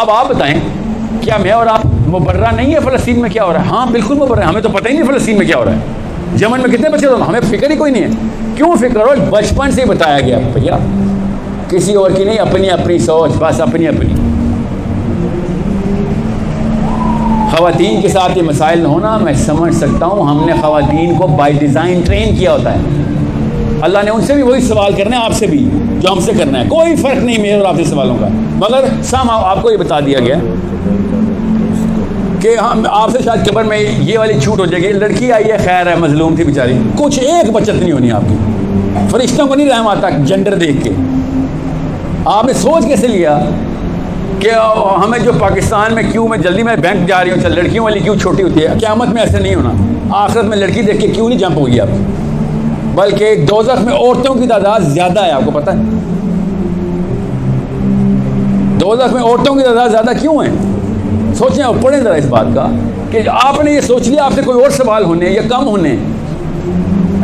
اب آپ بتائیں کیا میں اور آپ مبرہ نہیں ہے فلسطین میں کیا ہو رہا ہے؟ ہاں بالکل مبرہ ہے، ہمیں تو پتہ ہی نہیں فلسطین میں کیا ہو رہا ہے، یمن میں کتنے بچے ہمیں فکر ہی کوئی نہیں ہے. کیوں فکر ہو؟ بچپن سے بتایا گیا بھیا کسی اور کی نہیں، اپنی اپنی سوچ، بس اپنی اپنی. خواتین کے ساتھ یہ مسائل نہ ہونا میں سمجھ سکتا ہوں. ہم نے خواتین کو بائی ڈیزائن ٹرین کیا ہوتا ہے. اللہ نے ان سے بھی وہی سوال کرنا ہے، آپ سے بھی جو ہم سے کرنا ہے. کوئی فرق نہیں میرے اور آپ سے سوالوں کا، مگر آپ کو یہ بتا دیا گیا کہ ہم آپ سے شاید قبر میں یہ والی چھوٹ ہو جائے گی. لڑکی آئی ہے، خیر ہے، مظلوم تھی بیچاری، کچھ ایک بچت نہیں ہونی آپ کی. فرشتوں کو نہیں رحم آتا جنڈر دیکھ کے. آپ نے سوچ کیسے لیا کہ ہمیں جو پاکستان میں کیوں میں جلدی میں بینک جا رہی ہوں، چل لڑکیوں والی کیوں چھوٹی ہوتی ہے؟ قیامت میں ایسے نہیں ہونا. آخرت میں لڑکی دیکھ کے کیوں نہیں جمپ ہوگی آپ، بلکہ دوزخ میں عورتوں کی تعداد زیادہ ہے. آپ کو پتہ ہے دوزخ میں عورتوں کی تعداد زیادہ کیوں ہے؟ سوچیں اور پڑھیں ذرا اس بات کا کہ آپ نے یہ سوچ لیا آپ سے کوئی اور سوال ہونے یا کم ہونے.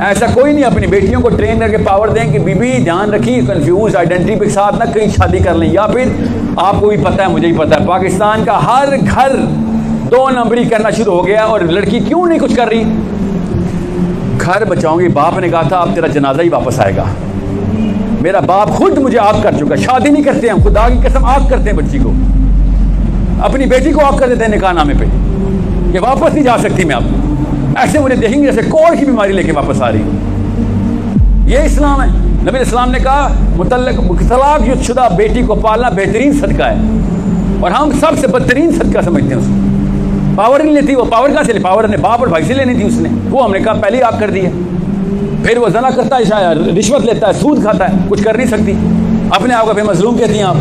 ایسا کوئی نہیں. اپنی بیٹیوں کو ٹرین کر کے پاور دیں کہ بی بی دھیان رکھیے کنفیوز آئیڈینٹی کے ساتھ نہ کہیں شادی کر لیں. یا پھر آپ کو بھی پتہ ہے مجھے بھی پتہ ہے پاکستان کا ہر گھر 2 نمبری کرنا شروع ہو گیا. اور لڑکی کیوں نہیں کچھ کر رہی؟ گھر بچاؤں گی. باپ نے کہا تھا اب تیرا جنازہ ہی واپس آئے گا. میرا باپ خود مجھے آگ کر چکا. شادی نہیں کرتے ہم، خدا کی قسم آگ کرتے ہیں بچی کو، اپنی بیٹی کو آگ کر دیتے ہیں نکاح نامے پہ کہ واپس نہیں جا سکتی میں. اب ایسے مجھے دیکھیں گے جیسے کوڑ کی بیماری لے کے واپس آ رہی. یہ اسلام ہے. نبی اسلام نے کہا طلاق شدہ بیٹی کو پالنا بہترین صدقہ ہے، اور ہم سب سے بدترین صدقہ سمجھتے ہیں اس کو. پاور نہیں لیتی وہ، پاور کہاں سے لے؟ پاور نے باپ اور بھائی سے لینی تھی اس نے. وہ ہم نے کہا پہلے ہی آگ کر دی ہے. پھر وہ زنا کرتا ہے، شاید رشوت لیتا ہے، سود کھاتا ہے، کچھ کر نہیں سکتی. اپنے آپ کو پھر مظلوم کہتی ہیں آپ.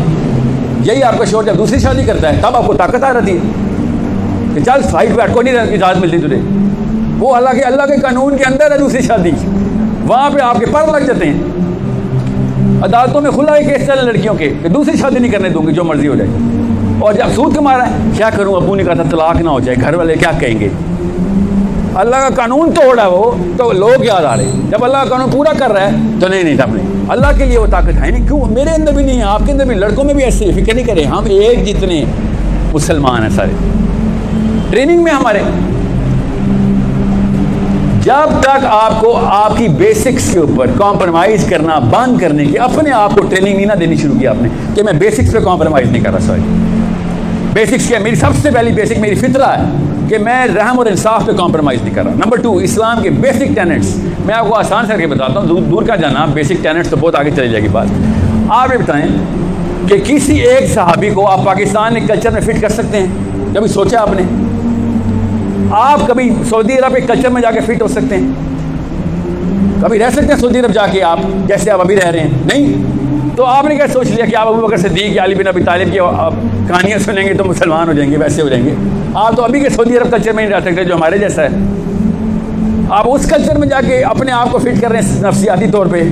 یہی آپ کا شوہر جب دوسری شادی کرتا ہے تب آپ کو طاقت آ رہتی ہے کہ چل فائٹ بیٹھ کو نہیں رہنے کی اجازت ملتی تجھے. وہ اللہ کے قانون کے اندر ہے دوسری شادی، وہاں پہ آپ کے پر لگ جاتے ہیں. عدالتوں میں کھلا ہے کیس چل لڑکیوں کے کہ دوسری شادی نہیں کرنے دوں گی جو مرضی ہو جائے. اور جب سود کما رہا ہے کیا کروں، ابو نے کہا تھا طلاق نہ ہو جائے، گھر والے کیا کہیں گے. اللہ کا قانون توڑا وہ تو لوگ یاد آ رہے ہیں. جب اللہ کا قانون پورا کر رہا ہے تو نہیں تھا اپنے. اللہ کے لیے وہ طاقت ہے نہیں. کیوں میرے اندر بھی نہیں ہے، آپ کے اندر بھی. لڑکوں میں بھی ایسے فکر نہیں کریں. ہم ایک جتنے مسلمان ہیں سارے ٹریننگ میں ہمارے. جب تک آپ کو آپ کی بیسکس کے اوپر کمپرومائز کرنا بند کرنے کی اپنے آپ کو ٹریننگ نہیں نہ دینی شروع کی آپ نے کہ میں بیسکس پہ کمپرومائز نہیں کر رہا. سوری بیسکس کیا؟ میری سب سے پہلی بیسک میری فطرہ ہے کہ میں رحم اور انصاف پہ کمپرومائز نہیں کر رہا. نمبر 2 اسلام کے بیسک ٹینٹس. میں آپ کو آسان سے کر کے بتاتا ہوں، دور کا جانا. بیسک ٹینٹس تو بہت آگے چلی جائے گی بات. آپ یہ بتائیں کہ کسی ایک صحابی کو آپ پاکستان کے کلچر میں فٹ کر سکتے ہیں؟ کبھی سوچا آپ نے؟ آپ کبھی سعودی عرب کے کلچر میں جا کے فٹ ہو سکتے ہیں؟ کبھی رہ سکتے ہیں سعودی عرب جا کے آپ جیسے آپ ابھی رہ رہے ہیں؟ نہیں. تو آپ نے کیا سوچ لیا کہ آپ ابو بکر صدیق یا علی بن ابی طالب کی کہانیاں سنیں گے تو مسلمان ہو جائیں گے، ویسے ہو جائیں گے؟ آپ تو ابھی کے سعودی عرب کلچر میں نہیں رہ سکتے جو ہمارے جیسا ہے. آپ اس کلچر میں جا کے اپنے آپ کو فٹ کر رہے ہیں نفسیاتی طور پہ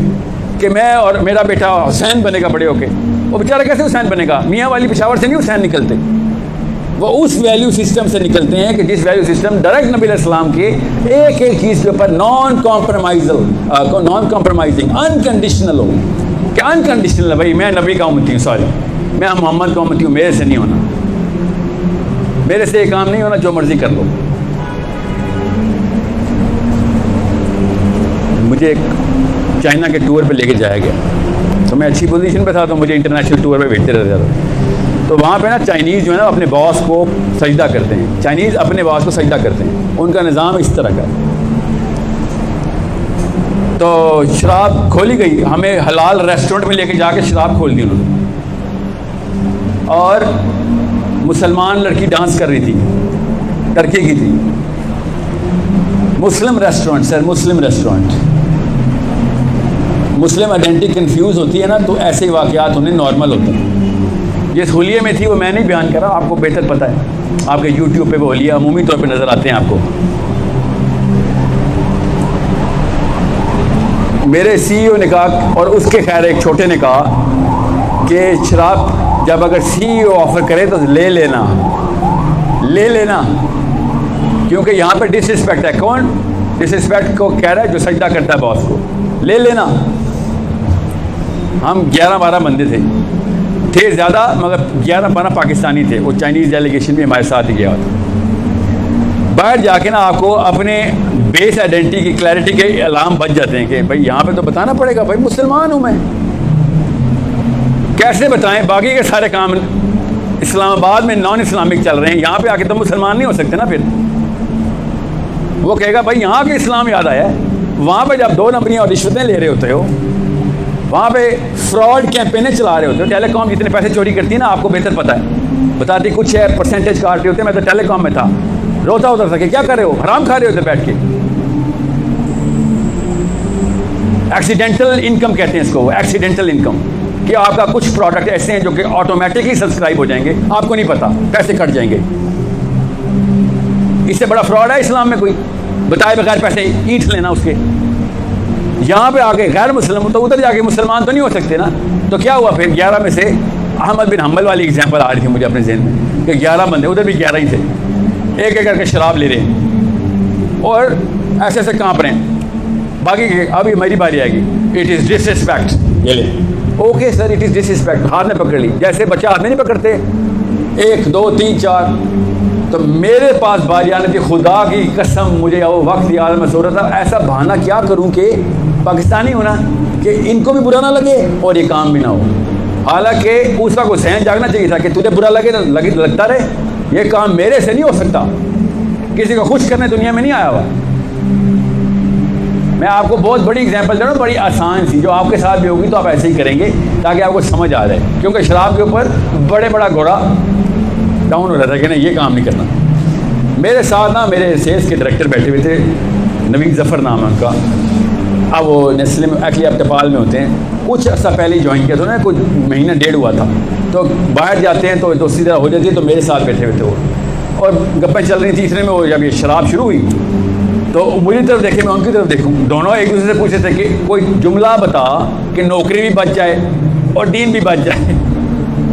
کہ میں اور میرا بیٹا حسین بنے گا بڑے ہو کے. وہ بیچارہ کیسے حسین بنے گا؟ میاں والی پشاور سے نہیں حسین نکلتے. وہ اس ویلیو سسٹم سے نکلتے ہیں کہ جس ویلیو سسٹم ڈائریکٹ نبی علیہ السلام کے ایک ایک چیز کے اوپر نان کمپرومائزنگ انکنڈیشنل ہو. کہ انکنڈیشنل ہے بھائی میں نبی کا امتی ہوں، سوری میں محمد کا امتی ہوں، میرے سے نہیں ہونا، میرے سے یہ کام نہیں ہونا، جو مرضی کر لو. مجھے ایک چائنا کے ٹور پہ لے کے جایا گیا تو میں اچھی پوزیشن پہ تھا تو مجھے انٹرنیشنل ٹور پہ بھیجتے رہتے تھے. تو وہاں پہ نا چائنیز جو ہے نا اپنے باس کو سجدہ کرتے ہیں. چائنیز اپنے باس کو سجدہ کرتے ہیں. ان کا نظام اس طرح کا ہے. تو شراب کھولی گئی، ہمیں حلال ریسٹورنٹ میں لے کے جا کے شراب کھول دی انہوں نے. اور مسلمان لڑکی ڈانس کر رہی تھی، ٹرکی کی تھی. مسلم ریسٹورنٹ سر، مسلم ریسٹورنٹ. مسلم آئیڈینٹی کنفیوز ہوتی ہے نا تو ایسے ہی واقعات انہیں نارمل ہوتے ہیں. جس ہولیے میں تھی وہ میں نہیں بیان کر رہا، آپ کو بہتر پتہ ہے. آپ کے یوٹیوب پہ وہ ہولیہ عمومی طور پہ نظر آتے ہیں آپ کو. میرے سی او نے کہا اور اس کے خیر ایک چھوٹے نے کہا کہ شراب جب اگر سی او آفر کرے تو لے لینا، کیونکہ یہاں پہ ڈس رسپیکٹ ہے. کون ڈس رسپیکٹ کو کہہ رہا ہے؟ جو سجدہ کرتا ہے باس کو. لے لینا. ہم 11-12 بندے تھے، تھے زیادہ مگر 11-12 پاکستانی تھے. وہ چائنیز ڈیلیگیشن بھی ہمارے ساتھ ہی گیا تھا. باہر جا کے نا آپ کو اپنے بیس آئیڈینٹی کی کلیئرٹی کے علام بچ جاتے ہیں کہ بھائی یہاں پہ تو بتانا پڑے گا بھائی مسلمان ہوں میں. کیسے بتائیں؟ باقی کے سارے کام اسلام آباد میں نان اسلامک چل رہے ہیں, یہاں پہ آ کے تو مسلمان نہیں ہو سکتے نا. پھر وہ کہے گا بھائی یہاں کے اسلام یاد آیا ہے. وہاں پہ جب 2 نمبریاں اور رشوتیں لے رہے ہوتے ہو, وہاں پہ فراڈ کیمپینیں چلا رہے ہوتے ہو. ٹیلی کام جتنے پیسے چوری کرتی ہے نا آپ کو بہتر پتہ ہے, بتاتی کچھ ہے, پرسنٹیج کاٹتے ہوتے ہیں. میں تو ٹیلی کام میں تھا, روتا ہوتا تھا کہ کیا کر رہے ہو, حرام کھا رہے ہوتے بیٹھ کے. ایکسیڈنٹل انکم کہتے ہیں اس کو, ایکسیڈنٹل انکم, کہ آپ کا کچھ پروڈکٹ ایسے ہیں جو کہ آٹومیٹکلی سبسکرائب ہو جائیں گے, آپ کو نہیں پتا, پیسے کٹ جائیں گے. اس سے بڑا فراڈ ہے اسلام میں کوئی؟ بتائے بغیر پیسے اینٹ لینا اس کے. یہاں پہ آ کے غیر مسلم تو ادھر جا کے مسلمان تو نہیں ہو سکتے نا. تو کیا ہوا پھر 11 میں سے احمد بن حنبل والی ایگزامپل آ رہی تھی مجھے اپنے ذہن میں کہ 11 بندے, ادھر بھی 11 ہی تھے, ایک ایک کر کے شراب لے رہے ہیں اور ایسے ایسے کانپ رہے ہیں. باقی ابھی میری باری آئے گی. It is disrespect. یہ لے, okay sir it is disrespect. ہاتھ میں پکڑ لی, جیسے بچہ ہاتھ میں نہیں پکڑتے 1 2 3 4. تو میرے پاس باری آنے تھی, خدا کی قسم مجھے وہ وقت یاد, میں سو رہا تھا ایسا بہانہ کیا کروں کہ پاکستانی ہونا کہ ان کو بھی برا نہ لگے اور یہ کام بھی نہ ہو. حالانکہ اس کا کوئی ذہن جاگنا چاہیے تھا کہ تجھے برا لگے لگتا رہے, یہ کام میرے سے نہیں ہو سکتا. کسی کو خوش کرنے دنیا میں نہیں آیا ہوا. میں آپ کو بہت بڑی ایگزامپل دے رہا ہوں, بڑی آسان سی, جو آپ کے ساتھ بھی ہوگی تو آپ ایسے ہی کریں گے تاکہ آپ کو سمجھ آ جائے. کیونکہ شراب کے اوپر بڑا گھوڑا ڈاؤن ہو رہا تھا کہ نہیں یہ کام نہیں کرنا. میرے ساتھ نا میرے سیلس کے ڈائریکٹر بیٹھے ہوئے تھے, نوید ظفر نام ہے ان کا. اب وہ نیسلے میں ایکچولی اب ٹپال میں ہوتے ہیں, کچھ عرصہ پہلے ہی جوائن کیا تھا نا, کچھ مہینہ 1.5 ہوا تھا. تو باہر جاتے ہیں تو دوسری طرح ہو جاتی ہے, تو میرے ساتھ بیٹھے ہوئے تھے وہ, اور گپیں چل رہی تھیں. اتنے میں وہ جب یہ شراب شروع ہوئی تو مجھے طرف دیکھے, میں ان کی طرف دیکھوں, دونوں ایک دوسرے سے پوچھے تھے کہ کوئی جملہ بتا کہ نوکری بھی بچ جائے اور دین بھی بچ جائے,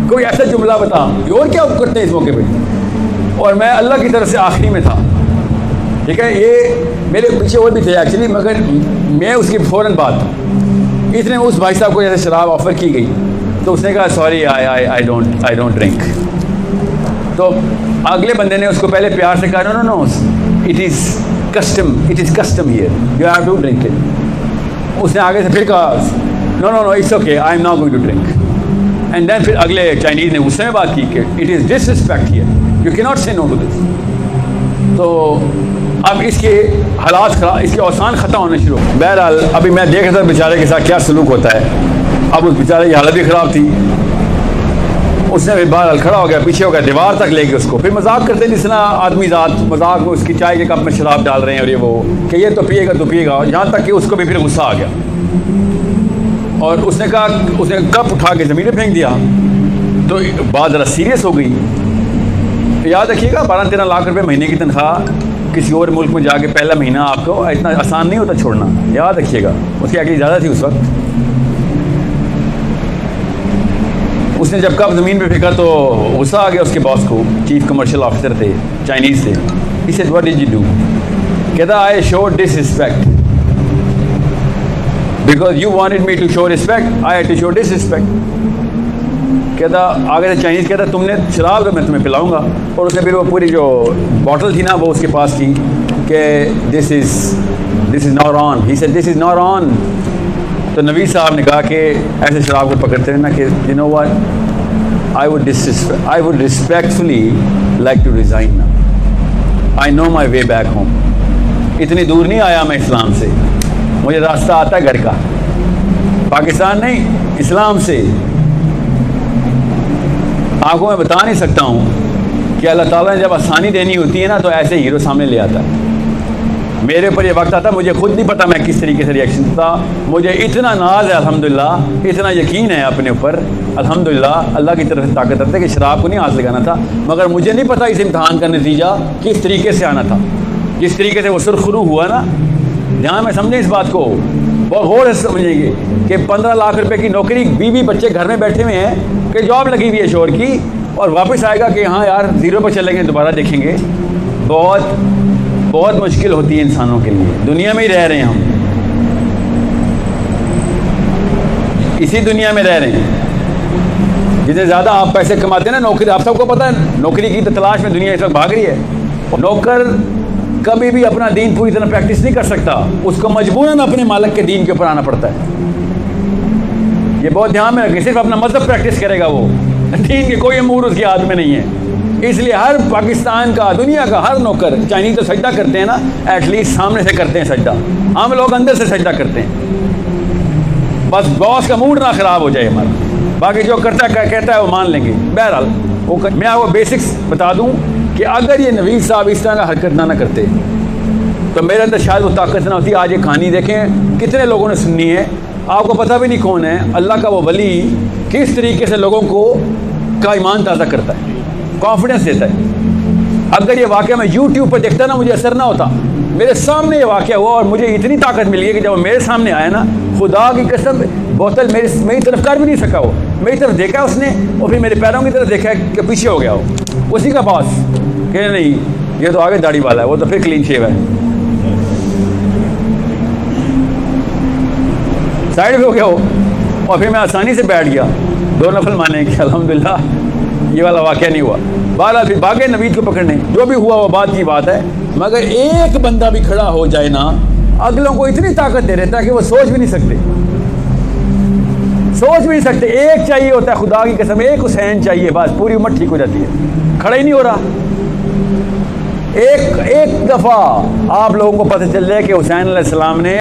کوئی ایسا جملہ بتا. اور کیا کرتے ہیں اس موقع پہ؟ اور میں اللہ کی طرف سے آخری میں تھا, ٹھیک ہے. یہ میرے پیچھے اور بھی تھے ایکچولی, مگر میں اس کی فوراً بات تھا. اتنے اس بھائی صاحب کو جیسے شراب آفر کی گئی تو اس نے کہا سوری آئی ڈونٹ ڈرنک. تو اگلے بندے نے اس کو پہلے پیار سے کہا no it is custom here, you have to drink it. اس نے آگے سے پھر کہا no it's okay I am not going to drink. And then پھر اگلے چائنیز نے اس میں بات کی کہ it is disrespect here, you کی not say no to this. تو اب اس کے حالات خراب, اس کے اوسان ختم ہونے شروع. بہرحال ابھی میں دیکھ رہا تھا بیچارے کے ساتھ کیا سلوک ہوتا ہے. اب اس بیچارے کی حالت بھی خراب تھی. اس نے بھی بہرحال کھڑا ہو گیا, پیچھے ہو گیا, دیوار تک لے کے اس کو. پھر مذاق کرتے جس طرح آدمی ذات مذاق میں اس کی چائے کے کپ میں شراب ڈال رہے ہیں اور یہ وہ کہ یہ تو پیے گا, یہاں تک کہ اس کو بھی پھر غصہ آ گیا. اور اس نے کہا, اس نے کپ اٹھا کے زمین پہ پھینک دیا. تو بات ذرا سیریس ہو گئی. یاد رکھیے گا 12-13 لاکھ روپے مہینے کی تنخواہ کسی اور ملک میں جا کے پہلا مہینہ آپ کو اتنا آسان نہیں ہوتا چھوڑنا, یاد رکھیے گا. اس کی اگلی زیادہ تھی اس وقت. اس نے جب کپ زمین پہ پھینکا تو غصہ آ گیا اس کے باس کو, چیف کمرشل آفیسر تھے, چائنیز تھے. He said, what did you do? کہتا I showed disrespect. Because you wanted me to show respect, I had to show disrespect. کہتا آگے سے چائنیز کہتا تم نے شراب میں تمہیں پلاؤں گا. اور اس نے پھر وہ پوری جو باٹل تھی نا وہ اس کے پاس تھی کہ this is not on. He said this is not on. تو نوید صاحب نے کہا کہ ایسے شراب کو پکڑتے ہیں نا کہ you know what, I would respectfully like to resign now. I know my way back home. اتنی دور نہیں آیا میں اسلام سے, مجھے راستہ آتا ہے گھر کا, پاکستان نہیں اسلام سے. آپ کو میں بتا نہیں سکتا ہوں کہ اللہ تعالیٰ نے جب آسانی دینی ہوتی ہے نا تو ایسے ہیرو سامنے لے آتا ہے. میرے اوپر یہ وقت آتا, مجھے خود نہیں پتا میں کس طریقے سے ریئیکشن تھا. مجھے اتنا ناز ہے الحمدللہ, اتنا یقین ہے اپنے اوپر الحمدللہ, اللہ کی طرف سے طاقت آتا ہے کہ شراب کو نہیں ہاتھ لگانا تھا. مگر مجھے نہیں پتا اس امتحان کا نتیجہ کس طریقے سے آنا تھا. جس طریقے سے وہ سرخرو ہوا نا, جہاں میں سمجھیں اس بات کو بہت غور سے سمجھیں گے کہ 15 لاکھ روپے کی نوکری, 20 بچے گھر میں بیٹھے ہوئے ہیں کہ جاب لگی ہوئی ہے شور کی, اور واپس آئے گا کہ ہاں یار 0 پہ چلیں گے, دوبارہ دیکھیں گے. بہت مشکل ہوتی ہے انسانوں کے لیے. دنیا میں ہی رہ رہے ہیں ہم, اسی دنیا میں رہ رہے ہیں. جتنے زیادہ آپ پیسے کماتے ہیں نا نوکری، آپ سب کو پتہ ہے نوکری کی تو تلاش میں دنیا اس وقت بھاگ رہی ہے. نوکر کبھی بھی اپنا دین پوری طرح پریکٹس نہیں کر سکتا، اس کو مجبوراً اپنے مالک کے دین کے اوپر آنا پڑتا ہے. یہ بہت دھیان میں رکھیں، صرف اپنا مذہب پریکٹس کرے گا وہ، دین کے کوئی امور اس کے ہاتھ میں نہیں ہے. اس لیے ہر پاکستان کا، دنیا کا ہر نوکر، چائنیز تو سجدہ کرتے ہیں نا، ایٹ لیسٹ سامنے سے کرتے ہیں سجدہ، ہم لوگ اندر سے سجدہ کرتے ہیں. بس باس کا موڈ نہ خراب ہو جائے ہمارا، باقی جو کرتا ہے کہتا ہے وہ مان لیں گے. بہرحال میں آپ کو بیسکس بتا دوں کہ اگر یہ نوید صاحب اس طرح کا حرکت نہ کرتے تو میرے اندر شاید وہ طاقت نہ ہوتی. آج یہ کہانی دیکھیں کتنے لوگوں نے سنی ہے، آپ کو پتہ بھی نہیں کون ہے. اللہ کا وہ ولی کس طریقے سے لوگوں کو کا ایمان تازہ کرتا ہے، کانفیڈنس دیتا ہے. اگر یہ واقعہ میں یوٹیوب پر دیکھتا نا، مجھے اثر نہ ہوتا. میرے سامنے یہ واقعہ ہوا اور مجھے اتنی طاقت مل گئی کہ جب وہ میرے سامنے آیا نا، خدا کی قسم بوتل میری طرف کر بھی نہیں سکا. وہ میری طرف دیکھا اس نے اور پھر میرے پیروں کی طرف دیکھا کہ پیچھے ہو گیا وہ اسی کا باس کہ نہیں یہ تو آگے داڑھی والا ہے، وہ تو پھر کلین شیو ہے. سائڈ پہ ہو گیا وہ، اور پھر میں آسانی سے بیٹھ گیا. 2 نفل مانے کہ الحمدللہ یہ والا واقعہ نہیں ہوا. بہرحال پھر بھاگے نوید کو پکڑنے، جو بھی ہوا وہ بات کی بات ہے. مگر ایک بندہ بھی کھڑا ہو جائے نا، اگلوں کو اتنی طاقت دے دیتا ہے کہ وہ سوچ بھی نہیں سکتے، سوچ بھی نہیں سکتے. ایک چاہیے ہوتا ہے، خدا کی قسم ایک حسین چاہیے، بس پوری امت ٹھیک ہو جاتی ہے. کھڑا ہی نہیں ہو رہا. ایک دفعہ آپ لوگوں کو پتہ چل جائے کہ حسین علیہ السلام نے